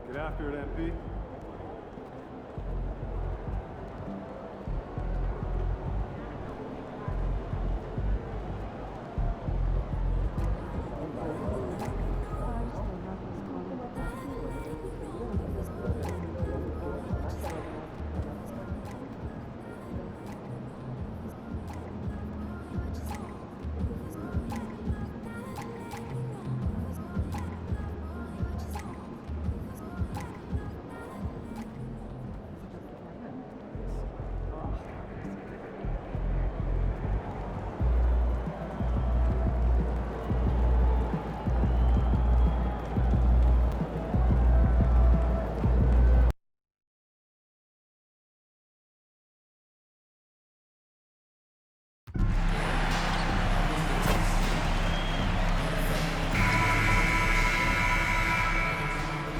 Get after it, MP.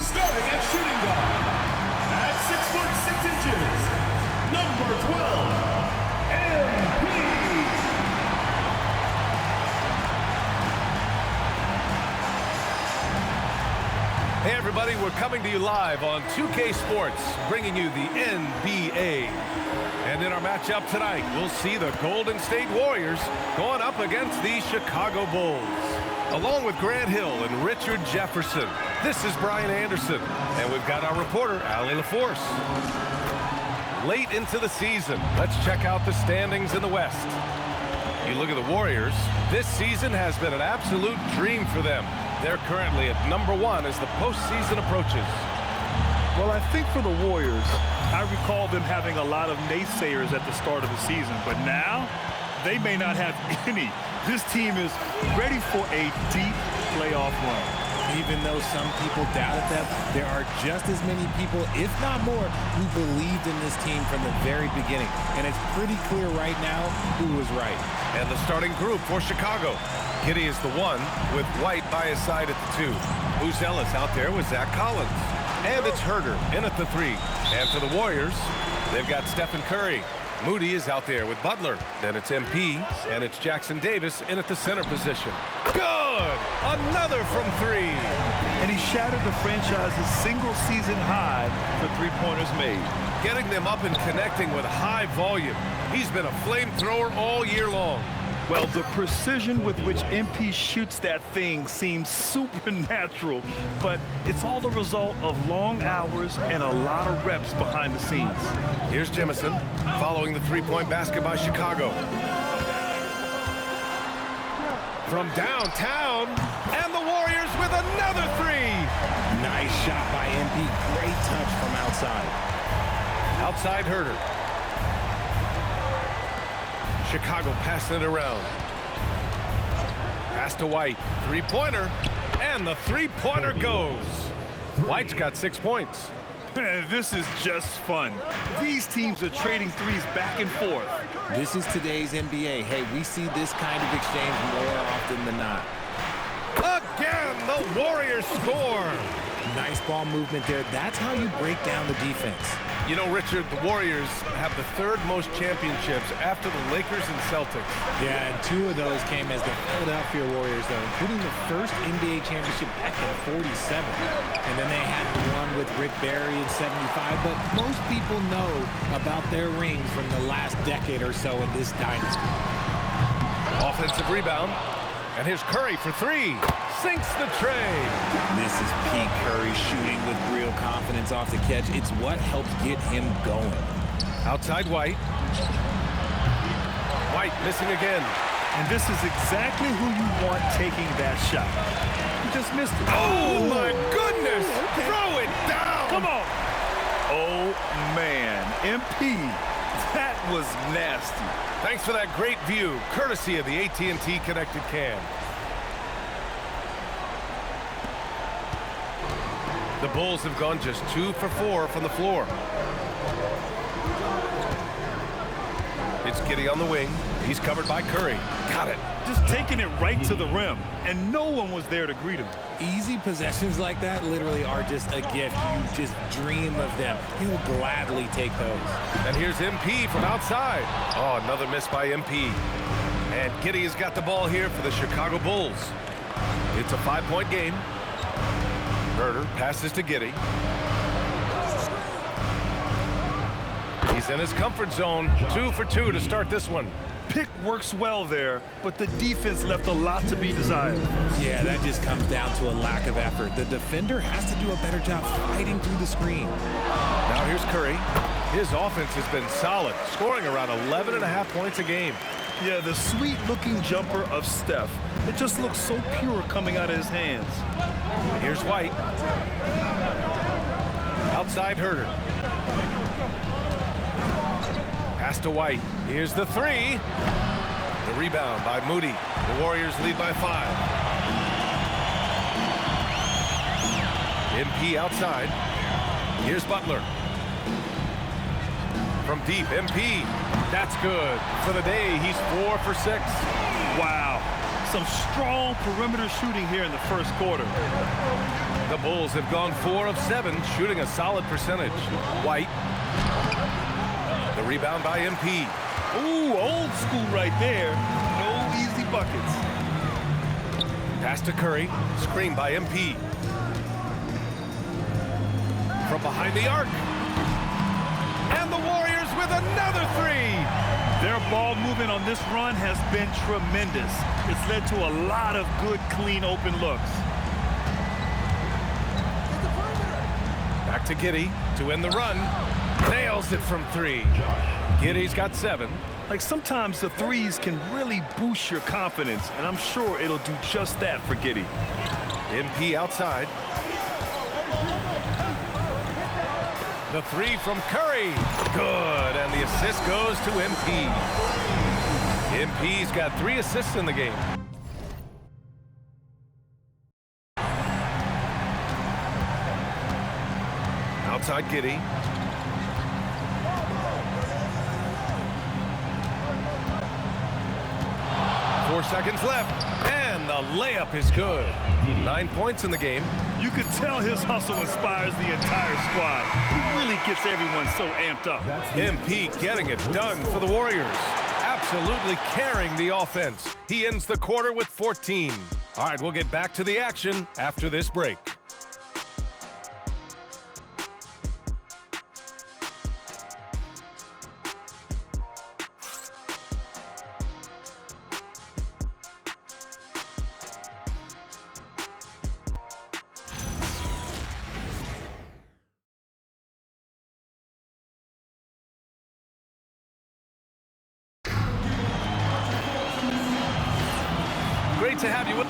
Starting at shooting guard, at 6'6", number 12, MP. Hey everybody, we're coming to you live on 2K Sports, bringing you the NBA. And in our matchup tonight, we'll see the Golden State Warriors going up against the Chicago Bulls. Along with Grant Hill and Richard Jefferson, this is Brian Anderson, and we've got our reporter, Allie LaForce. Late into the season, let's check out the standings in the West. You look at the Warriors, this season has been an absolute dream for them. They're currently at number 1 as the postseason approaches. Well, I think for the Warriors, I recall them having a lot of naysayers at the start of the season, but now they may not have any. This team is ready for a deep playoff run. Even though some people doubted them, there are just as many people, if not more, who believed in this team from the very beginning. And it's pretty clear right now who was right. And the starting group for Chicago. Giddey is the 1, with White by his side at the 2. Who's Ellis out there with Zach Collins. And it's Herder in at the 3. And for the Warriors, they've got Stephen Curry. Moody is out there with Butler. Then it's MP, and it's Jackson Davis in at the center position. Good! Another from 3. And he shattered the franchise's single-season high for three-pointers made. Getting them up and connecting with high volume. He's been a flamethrower all year long. Well, the precision with which MP shoots that thing seems supernatural, but it's all the result of long hours and a lot of reps behind the scenes. Here's Jemison following the three-point basket by Chicago. From downtown, and the Warriors with another 3. Nice shot by MP. Great touch from outside. Outside Herder. Chicago passing it around. Pass to White. Three-pointer. And the three-pointer goes. White's got 6 points. This is just fun. These teams are trading threes back and forth. This is today's NBA. Hey, we see this kind of exchange more often than not. Again, the Warriors score. Nice ball movement there. That's how you break down the defense. You know, Richard, the Warriors have the 3rd most championships after the Lakers and Celtics. Yeah, and 2 of those came as the Philadelphia Warriors, though, including the first NBA championship back in '47. And then they had the one with Rick Barry in '75. But most people know about their rings from the last decade or so in this dynasty. Offensive rebound. And here's Curry for 3. Sinks the tray. This is Pete Curry shooting with real confidence off the catch. It's what helps get him going. Outside White. White missing again. And this is exactly who you want taking that shot. He just missed it. Oh, my goodness. Okay. Throw it down. Come on. Oh, man. MP, that was nasty. Thanks for that great view, courtesy of the AT&T Connected Cam. The Bulls have gone just 2 for 4 from the floor. It's Giddey on the wing. He's covered by Curry. Got it. Just taking it right to the rim, and no one was there to greet him. Easy possessions like that literally are just a gift. You just dream of them. He'll gladly take those. And here's MP from outside. Oh, another miss by MP. And Giddey has got the ball here for the Chicago Bulls. It's a 5-point game. Herder passes to Giddey. He's in his comfort zone. 2 for 2 to start this one. Pick works well there, but the defense left a lot to be desired. Yeah, that just comes down to a lack of effort. The defender has to do a better job fighting through the screen. Now here's Curry. His offense has been solid, scoring around 11.5 points a game. Yeah, the sweet-looking jumper of Steph. It just looks so pure coming out of his hands. Here's White. Outside Herder. Pass to White. Here's the 3. The rebound by Moody. The Warriors lead by 5. MP outside. Here's Butler. From deep, MP. That's good. For the day, he's 4 for 6. Wow. Some strong perimeter shooting here in the first quarter. The Bulls have gone 4 of 7, shooting a solid percentage. White. The rebound by MP. Ooh, old school right there. No easy buckets. Pass to Curry. Screen by MP. From behind the arc. And the Warriors with another 3. Their ball movement on this run has been tremendous. It's led to a lot of good, clean, open looks. Back to Giddey to end the run. Nails it from 3. Giddey's got 7. Like, sometimes the threes can really boost your confidence, and I'm sure it'll do just that for Giddey. MP outside. The 3 from Curry. Good, and the assist goes to MP. MP's got 3 assists in the game. Outside Giddey. Four seconds left, and the layup is good. 9 points in the game. You could tell his hustle inspires the entire squad. He really gets everyone so amped up. MP getting it done for the Warriors. Absolutely carrying the offense. He ends the quarter with 14. All right, we'll get back to the action after this break. Great to have you with.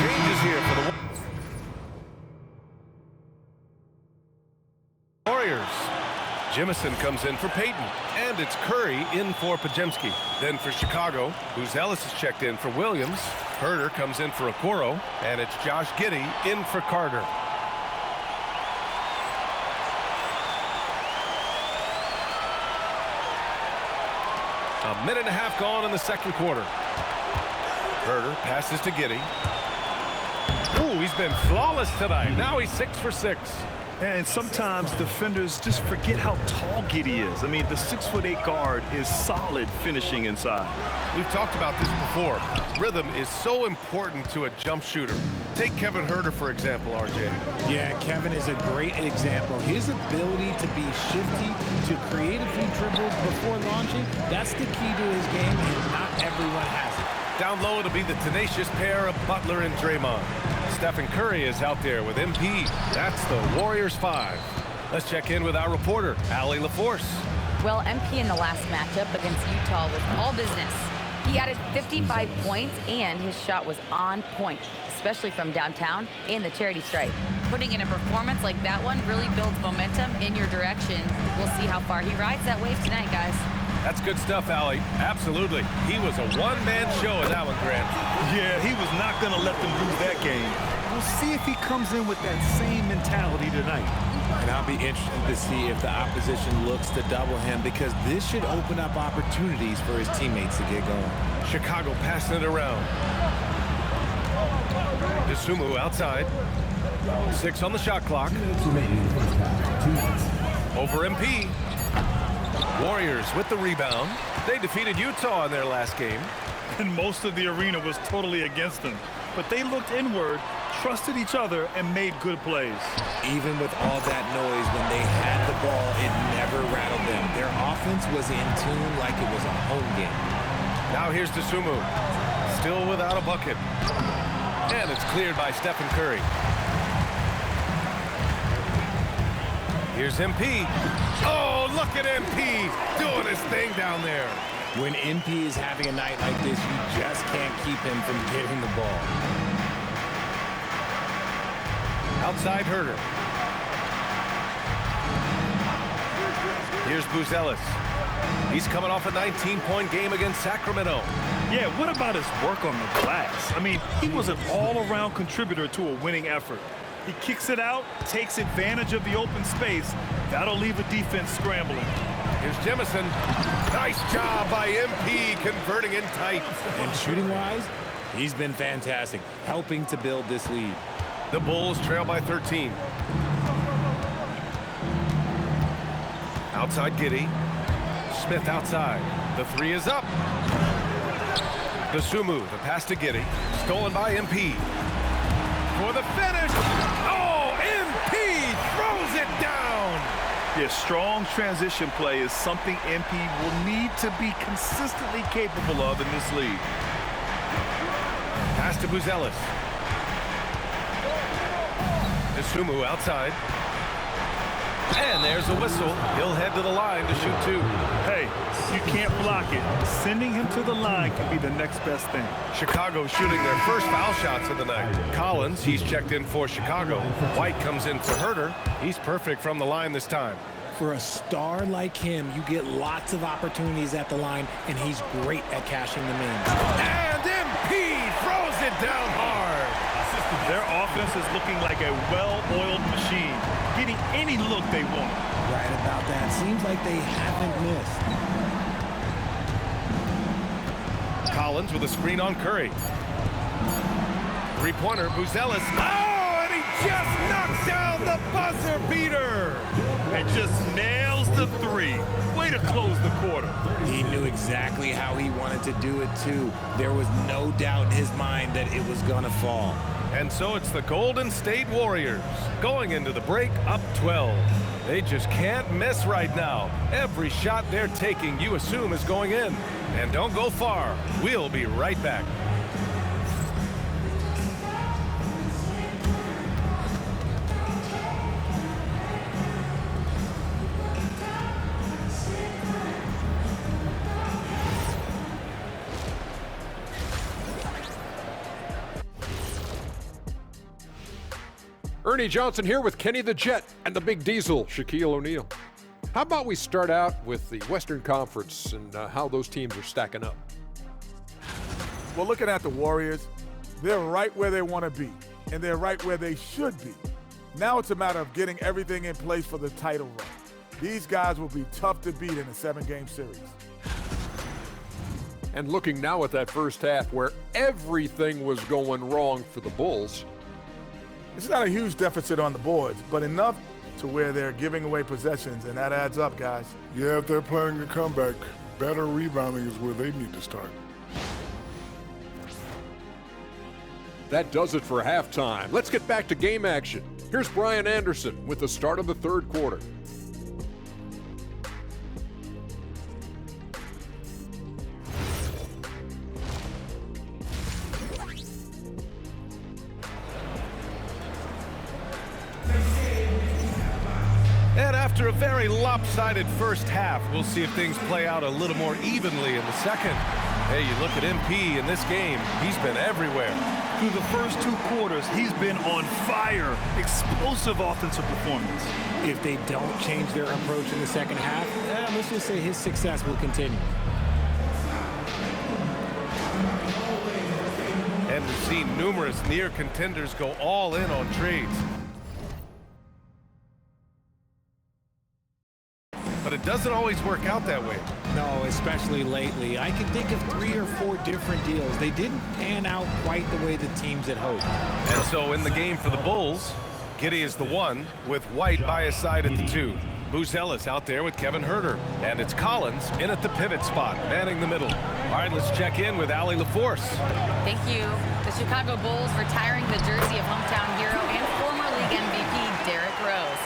Changes here for the Warriors. Jemison comes in for Payton, and it's Curry in for Podziemski. Then for Chicago, who's Ellis is checked in for Williams. Herder comes in for Okoro, and it's Josh Giddey in for Carter. A minute and a half gone in the second quarter. Herder passes to Giddey. Ooh, he's been flawless tonight. Now he's 6 for 6. And sometimes defenders just forget how tall Giddey is. I mean, the 6'8" guard is solid finishing inside. We've talked about this before. Rhythm is so important to a jump shooter. Take Kevin Herder, for example, RJ. Yeah, Kevin is a great example. His ability to be shifty, to creatively dribble before launching, that's the key to his game, and not everyone has it. Down low, it'll be the tenacious pair of Butler and Draymond. Stephen Curry is out there with MP. That's the Warriors 5. Let's check in with our reporter, Allie LaForce. Well, MP in the last matchup against Utah was all business. He added 55 points, and his shot was on point, especially from downtown and the charity stripe. Putting in a performance like that one really builds momentum in your direction. We'll see how far he rides that wave tonight, guys. That's good stuff, Allie. Absolutely. He was a one-man show in that one, Grant. Yeah, he was not going to let them lose that game. We'll see if he comes in with that same mentality tonight. And I'll be interested to see if the opposition looks to double him, because this should open up opportunities for his teammates to get going. Chicago passing it around. DeSumo outside. 6 on the shot clock. Over MP. Warriors with the rebound. They defeated Utah in their last game. And most of the arena was totally against them. But they looked inward, trusted each other, and made good plays. Even with all that noise, when they had the ball, it never rattled them. Their offense was in tune like it was a home game. Now here's Dosunmu. Still without a bucket. And it's cleared by Stephen Curry. Here's MP. Oh, look at MP doing his thing down there. When MP is having a night like this, you just can't keep him from getting the ball. Outside Herter. Here's Buzelis. He's coming off a 19-point game against Sacramento. Yeah, what about his work on the glass? I mean, he was an all-around contributor to a winning effort. He kicks it out, takes advantage of the open space. That'll leave a defense scrambling. Here's Jemison. Nice job by MP converting in tight. And shooting-wise, he's been fantastic, helping to build this lead. The Bulls trail by 13. Outside Giddey. Smith outside. The three is up. Dosunmu, the pass to Giddey. Stolen by MP. For the finish. Oh, MP throws it down. Yeah, strong transition play is something MP will need to be consistently capable of in this league. Pass to Buzelis. Dosunmu outside. And there's a whistle. He'll head to the line to shoot two. Hey, you can't block it. Sending him to the line can be the next best thing. Chicago shooting their first foul shots of the night. Collins, he's checked in for Chicago. White comes in for Herter. He's perfect from the line this time. For a star like him, you get lots of opportunities at the line, and he's great at cashing them in. And MP throws it down hard. Their offense is looking like a well-oiled machine, getting any look they want. Right about that. Seems like they haven't missed. Collins with a screen on Curry. Three-pointer, Buzelis. Oh, and he just knocks down the buzzer beater. And just nails the three. Way to close the quarter. He knew exactly how he wanted to do it, too. There was no doubt in his mind that it was going to fall. And so it's the Golden State Warriors going into the break up 12. They just can't miss right now. Every shot they're taking, you assume, is going in. And don't go far. We'll be right back. Ernie Johnson here with Kenny the Jet and the Big Diesel, Shaquille O'Neal. How about we start out with the Western Conference and how those teams are stacking up? Well, looking at the Warriors, they're right where they want to be, and they're right where they should be. Now it's a matter of getting everything in place for the title run. These guys will be tough to beat in a 7-game series. And looking now at that first half where everything was going wrong for the Bulls. It's not a huge deficit on the boards, but enough to where they're giving away possessions, and that adds up, guys. Yeah, if they're planning a comeback, better rebounding is where they need to start. That does it for halftime. Let's get back to game action. Here's Brian Anderson with the start of the third quarter. And after a very lopsided first half, we'll see if things play out a little more evenly in the second. Hey, you look at MP in this game, he's been everywhere. Through the first 2 quarters, he's been on fire. Explosive offensive performance. If they don't change their approach in the second half, let's just say his success will continue. And we've seen numerous near contenders go all in on trades. But it doesn't always work out that way. No, especially lately. I can think of 3 or 4 different deals. They didn't pan out quite the way the teams had hoped. And so in the game for the Bulls, Giddey is the 1 with White by his side at the 2. Buzelis out there with Kevin Huerter. And it's Collins in at the pivot spot, manning the middle. All right, let's check in with Allie LaForce. Thank you. The Chicago Bulls retiring the jersey of hometown hero and former league MVP Derrick Rose.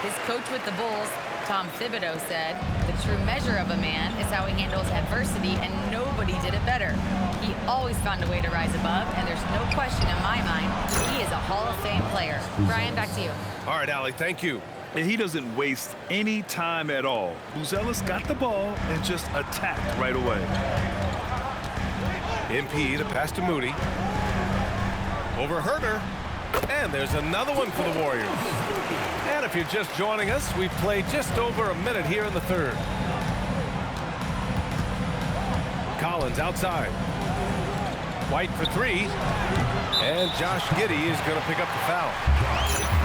His coach with the Bulls, Tom Thibodeau, said, "The true measure of a man is how he handles adversity, and nobody did it better. He always found a way to rise above, and there's no question in my mind he is a Hall of Fame player." Brian, back to you. All right, Allie, thank you. And he doesn't waste any time at all. Buzelis got the ball and just attacked right away. MP to pass to Moody. Over Huerter. And there's another one for the Warriors. And if you're just joining us, we've played just over a minute here in the third. Collins outside. White for three. And Josh Giddey is going to pick up the foul.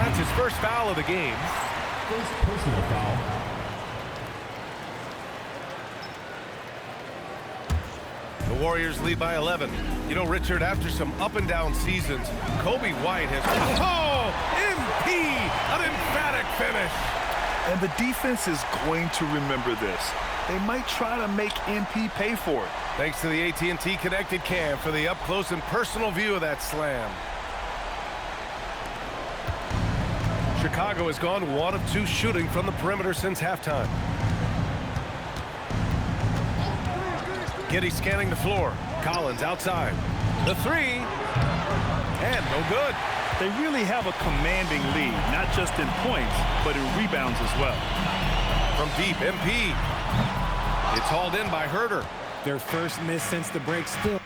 That's his first foul of the game. First personal foul. The Warriors lead by 11. You know, Richard, after some up and down seasons, Coby White has... Oh! MP! An emphatic finish! And the defense is going to remember this. They might try to make MP pay for it. Thanks to the AT&T Connected Cam for the up-close and personal view of that slam. Chicago has gone 1 of 2 shooting from the perimeter since halftime. Giddey scanning the floor. Collins outside. The three. And no good. They really have a commanding lead, not just in points, but in rebounds as well. From deep, MP. It's hauled in by Huerter. Their first miss since the break still.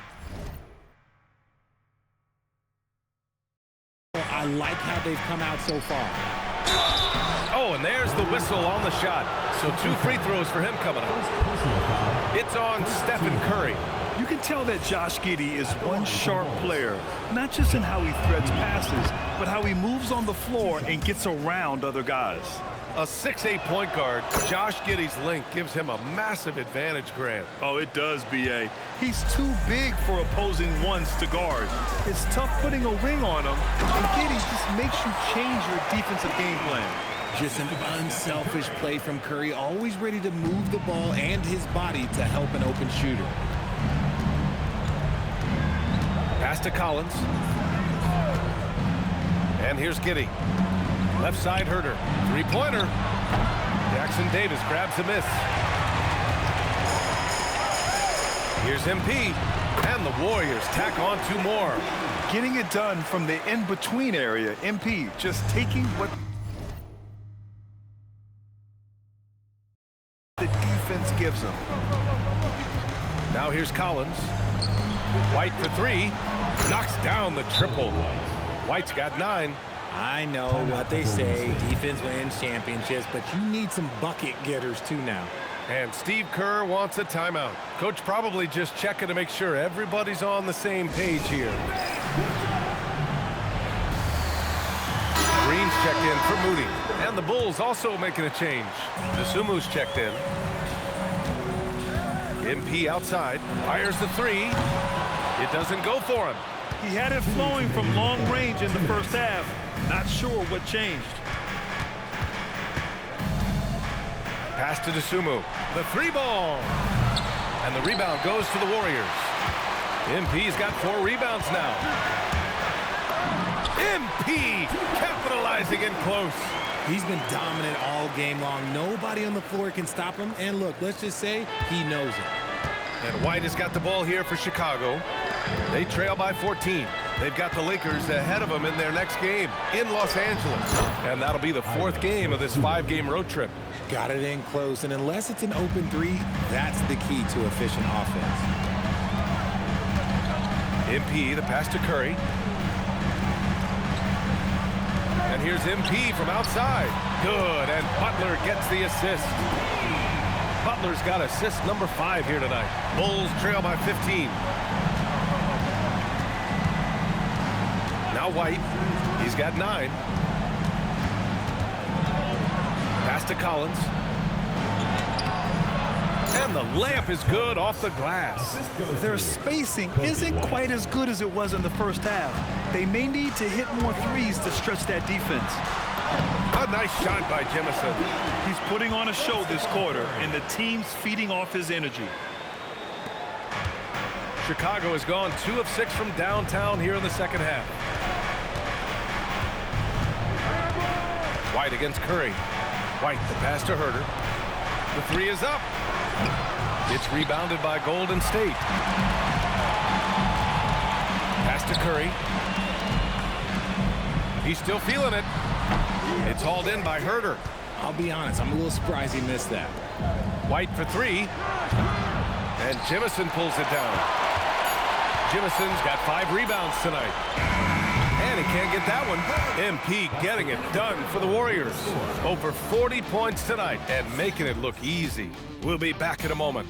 I like how they've come out so far. Oh, and there's the whistle on the shot. So 2 free throws for him coming up. It's on Stephen Curry. You can tell that Josh Giddey is one sharp player, not just in how he threads passes, but how he moves on the floor and gets around other guys. A 6'8" point guard, Josh Giddey's length gives him a massive advantage, Grant. Oh, it does, B.A. He's too big for opposing ones to guard. It's tough putting a ring on him, and Giddey just makes you change your defensive game plan. Just an unselfish play from Curry, always ready to move the ball and his body to help an open shooter. Pass to Collins. And here's Giddey. Left side, Huerter. Three-pointer. Jackson Davis grabs the miss. Here's MP. And the Warriors tack on 2 more. Getting it done from the in-between area. MP just taking what the defense gives him. Now here's Collins. White for 3. Knocks down the triple. White's got 9. I know what they say, defense wins championships, but you need some bucket getters too now. And Steve Kerr wants a timeout. Coach probably just checking to make sure everybody's on the same page here. Green's checked in for Moody. And the Bulls also making a change. Dosunmu's checked in. MP outside. Fires the 3. It doesn't go for him. He had it flowing from long range in the first half. Not sure what changed. Pass to Dosunmu. The 3-ball. And the rebound goes to the Warriors. MP's got 4 rebounds now. MP capitalizing in close. He's been dominant all game long. Nobody on the floor can stop him. And look, let's just say he knows it. And White has got the ball here for Chicago. They trail by 14. They've got the Lakers ahead of them in their next game in Los Angeles. And that'll be the 4th game of this 5-game road trip. Got it in close, and unless it's an open 3, that's the key to efficient offense. MP, the pass to Curry. And here's MP from outside. Good, and Butler gets the assist. Butler's got assist number 5 here tonight. Bulls trail by 15. Now White, he's got 9. Pass to Collins. And the layup is good off the glass. Their spacing isn't quite as good as it was in the first half. They may need to hit more threes to stretch that defense. A nice shot by Jemison. He's putting on a show this quarter, and the team's feeding off his energy. Chicago has gone 2 of 6 from downtown here in the second half. White against Curry. White, the pass to Herter. The 3 is up. It's rebounded by Golden State. Pass to Curry. He's still feeling it. It's hauled in by Herter. I'll be honest, I'm a little surprised he missed that. White for 3. And Jemison pulls it down. Jemison's got 5 rebounds tonight. And he can't get that one. MP getting it done for the Warriors. Over 40 points tonight and making it look easy. We'll be back in a moment.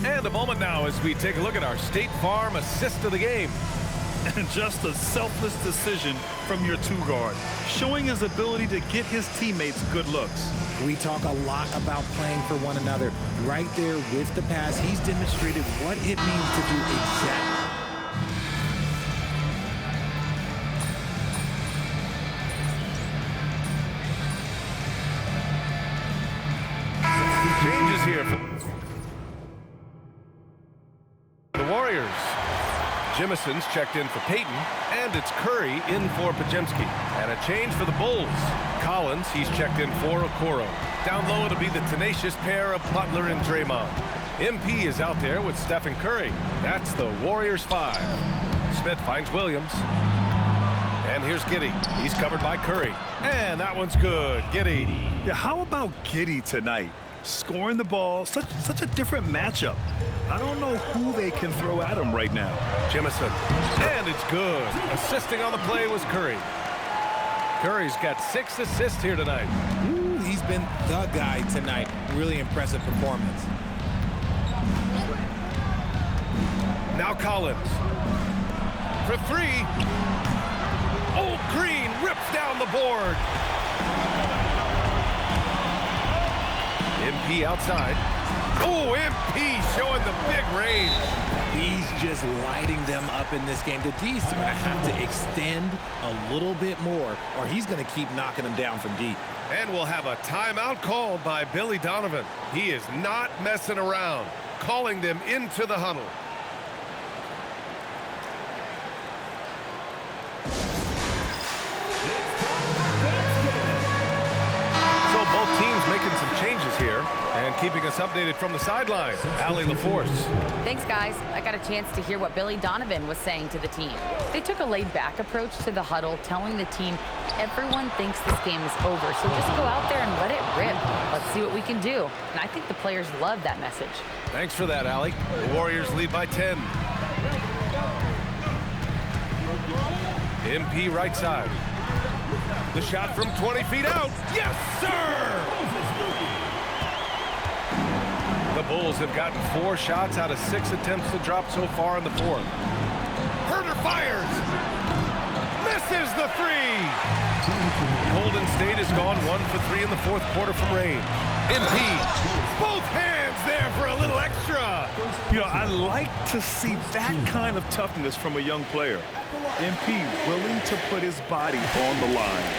And a moment now as we take a look at our State Farm assist of the game. And just a selfless decision from your 2-guard, showing his ability to get his teammates good looks. We talk a lot about playing for one another. Right there with the pass, he's demonstrated what it means to do exactly. Changes here for the Warriors. Jemison's checked in for Payton, and it's Curry in for Podziemski. And a change for the Bulls. Collins, he's checked in for Okoro. Down low, it'll be the tenacious pair of Butler and Draymond. MP is out there with Stephen Curry. That's the Warriors 5. Smith finds Williams. And here's Giddey. He's covered by Curry. And that one's good. Giddey. Yeah, how about Giddey tonight? Scoring the ball, such a different matchup. I don't know who they can throw at him right now. Jemison. And it's good. Assisting on the play was Curry. Curry's got 6 assists here tonight. Ooh, he's been the guy tonight. Really impressive performance. Now Collins. For 3. Old Green rips down the board. MP outside. Oh, MP showing the big range. He's just lighting them up in this game. The D's are going to have to extend a little bit more, or he's going to keep knocking them down from deep. And we'll have a timeout called by Billy Donovan. He is not messing around, calling them into the huddle. So both teams making some changes here. And keeping us updated from the sideline, Allie LaForce. Thanks, guys. I got a chance to hear what Billy Donovan was saying to the team. They took a laid-back approach to the huddle, telling the team, everyone thinks this game is over, so just go out there and let it rip. Let's see what we can do. And I think the players love that message. Thanks for that, Allie. The Warriors lead by 10. MP right side. The shot from 20 feet out. Yes, sir! The Bulls have gotten 4 shots out of 6 attempts to drop so far in the fourth. Herter fires. Misses the 3. Golden State has gone 1 for 3 in the fourth quarter from rain. MP, both hands there for a little extra. You know, I like to see that kind of toughness from a young player. MP willing to put his body on the line.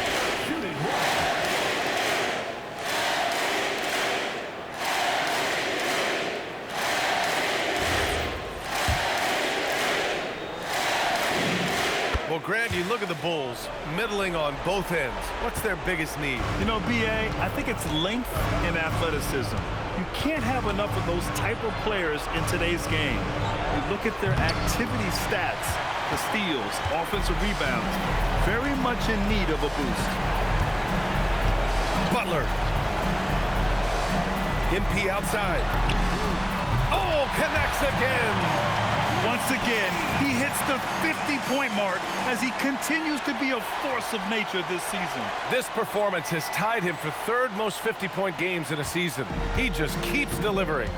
Well, Grant, you look at the Bulls, middling on both ends. What's their biggest need? You know, B.A., I think it's length and athleticism. You can't have enough of those type of players in today's game. You look at their activity stats, the steals, offensive rebounds, very much in need of a boost. Butler. MP outside. Oh, connects again. Once again, he hits the 50-point mark as he continues to be a force of nature this season. This performance has tied him for 3rd most 50-point games in a season. He just keeps delivering.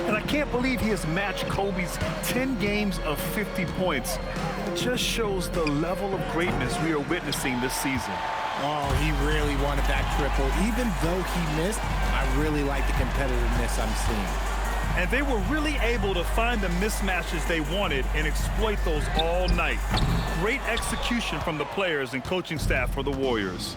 And I can't believe he has matched Kobe's 10 games of 50 points. It just shows the level of greatness we are witnessing this season. Oh, he really wanted that triple. Even though he missed, I really like the competitiveness I'm seeing. And they were really able to find the mismatches they wanted and exploit those all night. Great execution from the players and coaching staff for the Warriors.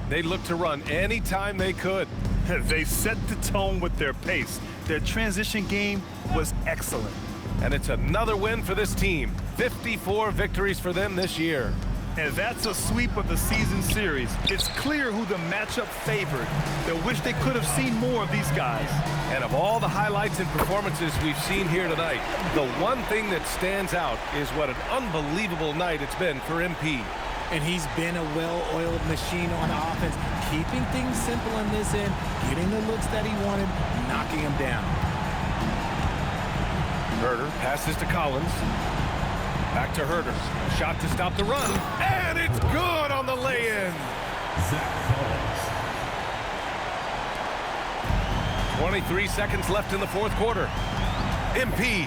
They looked to run anytime they could. They set the tone with their pace. Their transition game was excellent. And it's another win for this team. 54 victories for them this year. And that's a sweep of the season series. It's clear who the matchup favored. They wish they could have seen more of these guys. And of all the highlights and performances we've seen here tonight, the one thing that stands out is what an unbelievable night it's been for MP. And he's been a well-oiled machine on offense, keeping things simple in this end, getting the looks that he wanted, knocking them down. Herder passes to Collins. Back to Herder. Shot to stop the run. And it's good on the lay-in. Zach Collins. 23 seconds left in the fourth quarter. MP.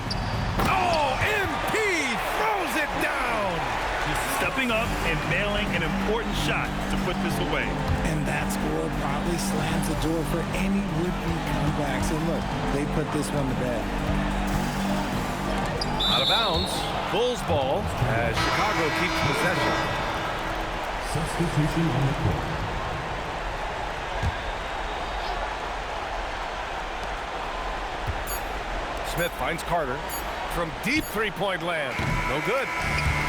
Oh, MP throws it down. Stepping up and nailing an important shot to put this away. And that score probably slams the door for any would-be comebacks. And look, they put this one to bed. Out of bounds. Bulls ball as Chicago keeps possession. Substitution on the court. Smith finds Carter from deep three-point land. No good.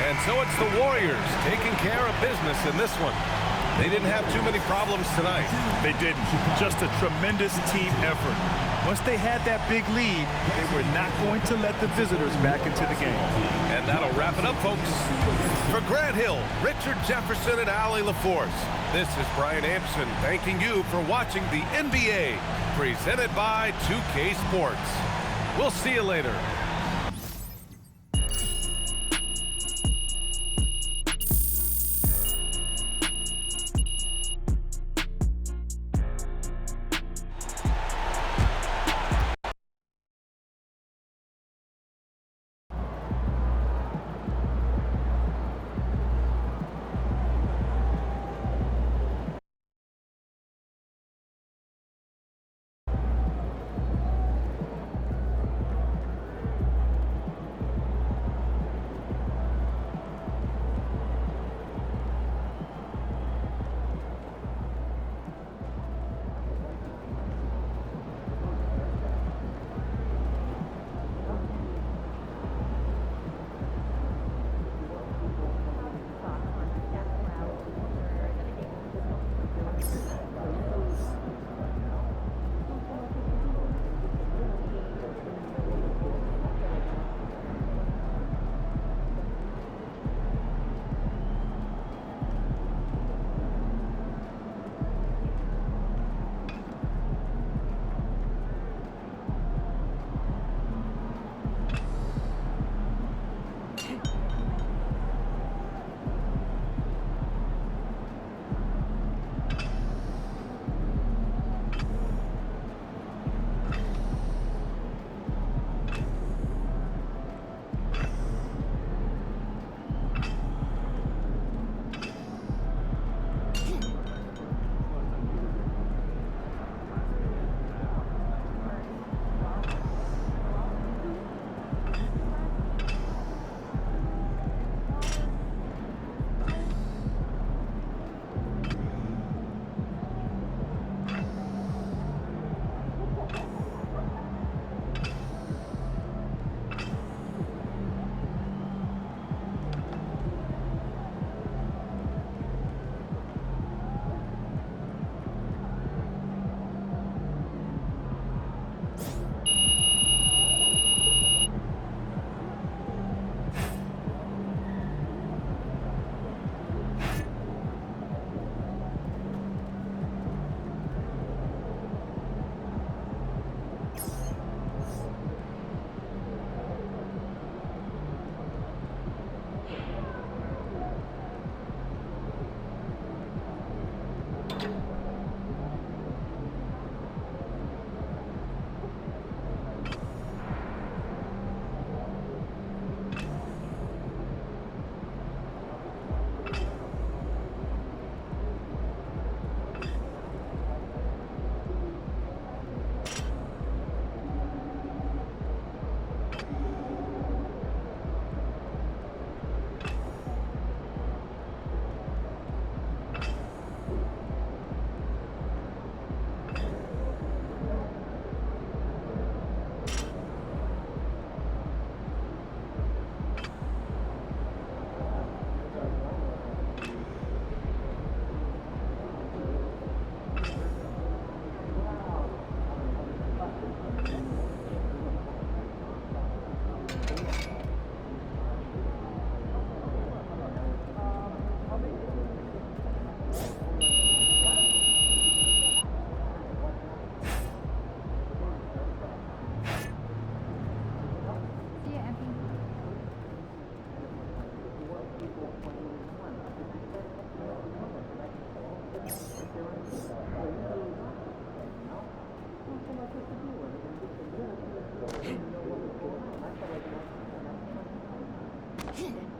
And so it's the Warriors taking care of business in this one. They didn't have too many problems tonight. They didn't. Just a tremendous team effort. Once they had that big lead, they were not going to let the visitors back into the game. And that'll wrap it up, folks. For Grant Hill, Richard Jefferson, and Allie LaForce, this is Brian Anderson thanking you for watching the NBA, presented by 2K Sports. We'll see you later. Woo!